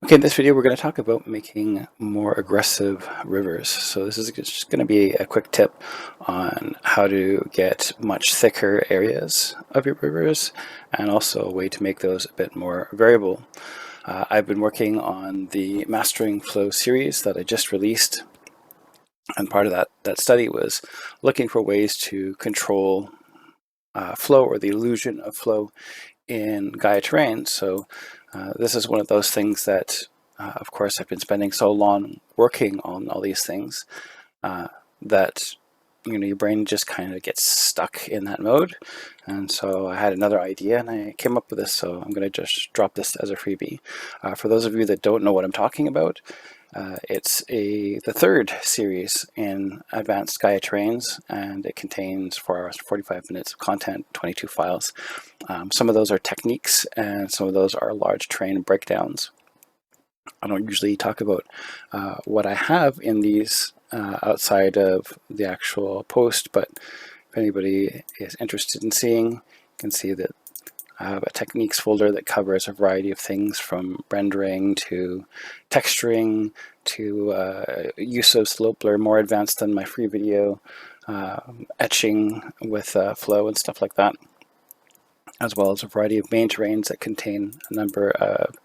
Okay, in this video we're going to talk about making more aggressive rivers. So this is just going to be a quick tip on how to get much thicker areas of your rivers and also a way to make those a bit more variable. I've been working on the Mastering Flow series that I just released, and part of that study was looking for ways to control flow or the illusion of flow in Gaea terrain. So this is one of those things that of course I've been spending so long working on all these things that your brain just kind of gets stuck in that mode. And so I had another idea and I came up with this, so I'm going to just drop this as a freebie. For those of you that don't know what I'm talking about, it's the third series in Advanced Gaea Terrains, and it contains 4 hours and 45 minutes of content, 22 files. Some of those are techniques and some of those are large terrain breakdowns. I don't usually talk about what I have in these outside of the actual post, but if anybody is interested in seeing, you can see that I have a techniques folder that covers a variety of things from rendering to texturing to use of slope blur, more advanced than my free video, etching with flow and stuff like that, as well as a variety of main terrains that contain a number of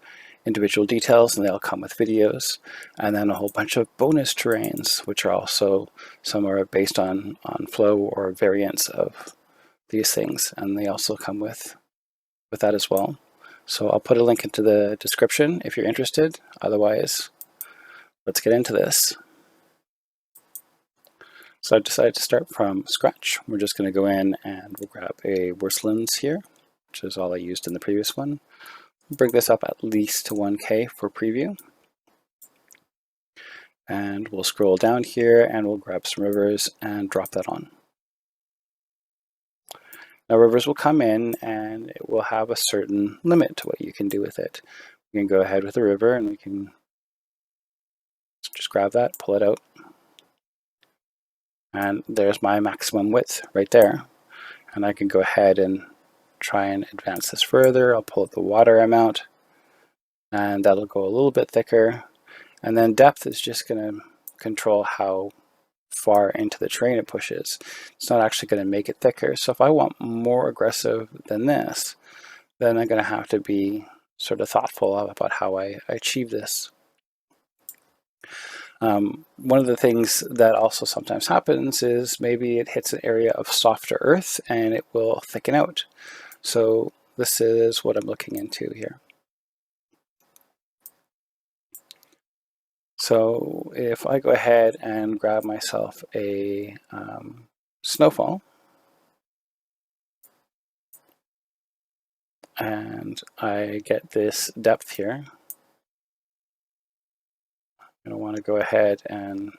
individual details, and they all come with videos, and then a whole bunch of bonus terrains, which are also, some are based on flow or variants of these things, and they also come with that as well. So I'll put a link into the description if you're interested. Otherwise, let's get into this. So I decided to start from scratch. We're just going to go in and we'll grab a Worslands here, which is all I used in the previous one. Bring this up at least to 1K for preview. And we'll scroll down here and we'll grab some rivers and drop that on. Now rivers will come in and it will have a certain limit to what you can do with it. We can go ahead with a river and we can just grab that, pull it out. And there's my maximum width right there. And I can go ahead and try and advance this further. I'll pull up the water amount and that'll go a little bit thicker. And then depth is just going to control how far into the terrain it pushes. It's not actually going to make it thicker. So if I want more aggressive than this, then I'm going to have to be sort of thoughtful about how I achieve this. One of the things that also sometimes happens is maybe it hits an area of softer earth and it will thicken out. So this is what I'm looking into here. So if I go ahead and grab myself a snowfall, and I get this depth here, I'm going to want to go ahead and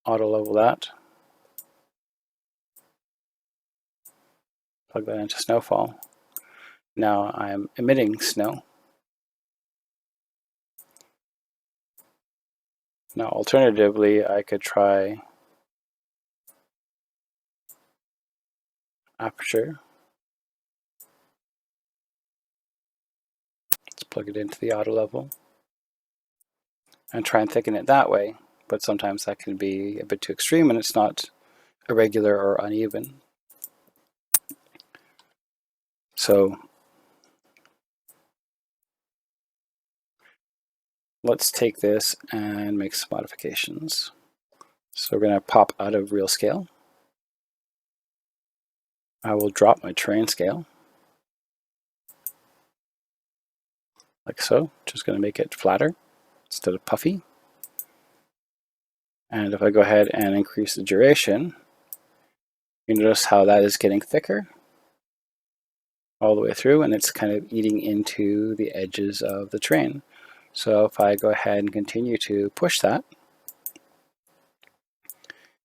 auto level that, plug that into snowfall. Now I'm emitting snow. Now alternatively, I could try aperture. Let's plug it into the auto level and try and thicken it that way, but sometimes that can be a bit too extreme and it's not irregular or uneven. So let's take this and make some modifications. So we're going to pop out of real scale. I will drop my terrain scale, like so. Just going to make it flatter instead of puffy. And if I go ahead and increase the duration, you notice how that is getting thicker all the way through, and it's kind of eating into the edges of the terrain. So if I go ahead and continue to push that,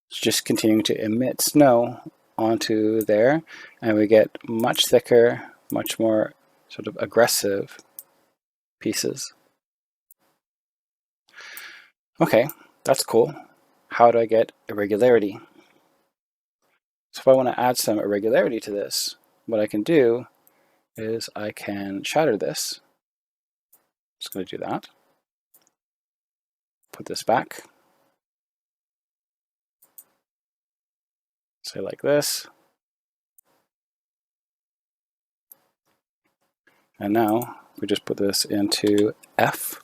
it's just continuing to emit snow onto there, and we get much thicker, much more sort of aggressive pieces. Okay, that's cool. How do I get irregularity? So if I want to add some irregularity to this, what I can do is I can shatter this. Just going to do that. Put this back. Say like this. And now we just put this into F.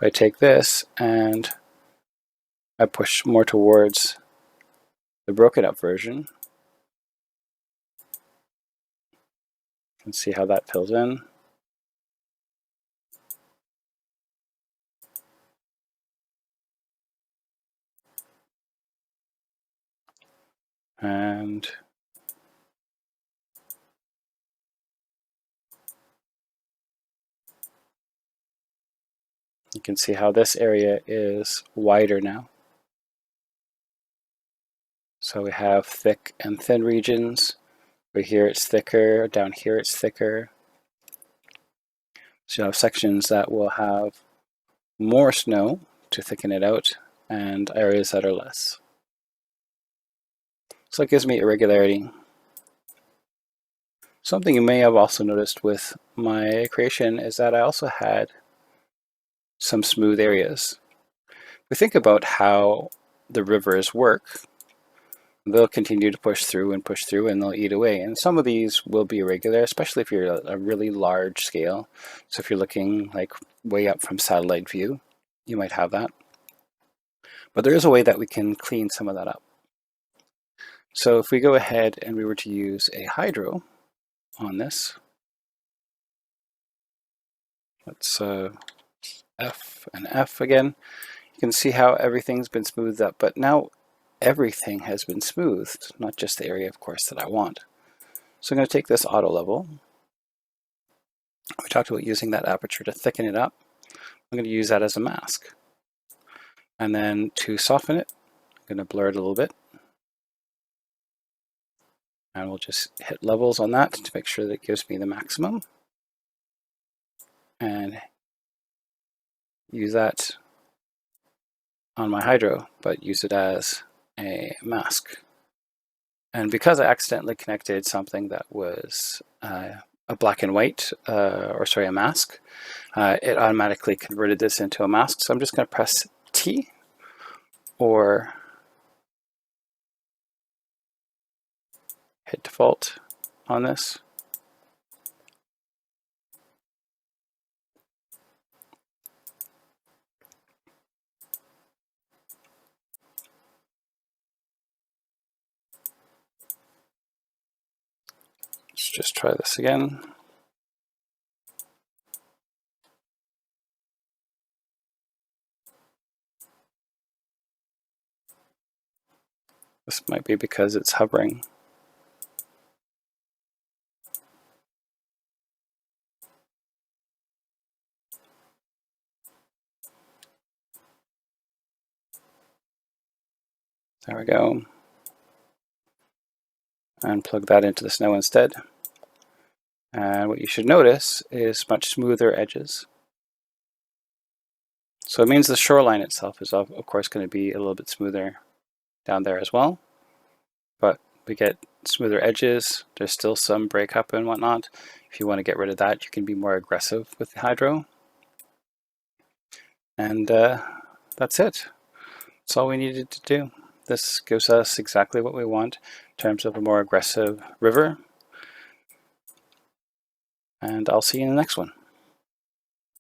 I take this and I push more towards the broken up version. You can see how that fills in. And you can see how this area is wider now. So we have thick and thin regions. Over here it's thicker, down here it's thicker. So you have sections that will have more snow to thicken it out and areas that are less. So it gives me irregularity. Something you may have also noticed with my creation is that I also had some smooth areas. We think about how the rivers work. They'll continue to push through and they'll eat away. And some of these will be irregular, especially if you're a really large scale. So if you're looking like way up from satellite view, you might have that. But there is a way that we can clean some of that up. So if we go ahead and we were to use a hydro on this, let's F and F again. You can see how everything's been smoothed up, but now everything has been smoothed, not just the area, of course, that I want. So I'm going to take this auto level. We talked about using that aperture to thicken it up. I'm going to use that as a mask. And then to soften it, I'm going to blur it a little bit. And we'll just hit levels on that to make sure that it gives me the maximum. And use that on my hydro, but use it as a mask. And because I accidentally connected something that was a black and white, a mask, it automatically converted this into a mask. So I'm just going to press T or hit default on this. Let's just try this again. This might be because it's hovering. There we go. And plug that into the snow instead. And what you should notice is much smoother edges. So it means the shoreline itself is of course going to be a little bit smoother down there as well. But we get smoother edges. There's still some breakup and whatnot. If you want to get rid of that, you can be more aggressive with the hydro. And that's it. That's all we needed to do. This gives us exactly what we want in terms of a more aggressive river. And I'll see you in the next one.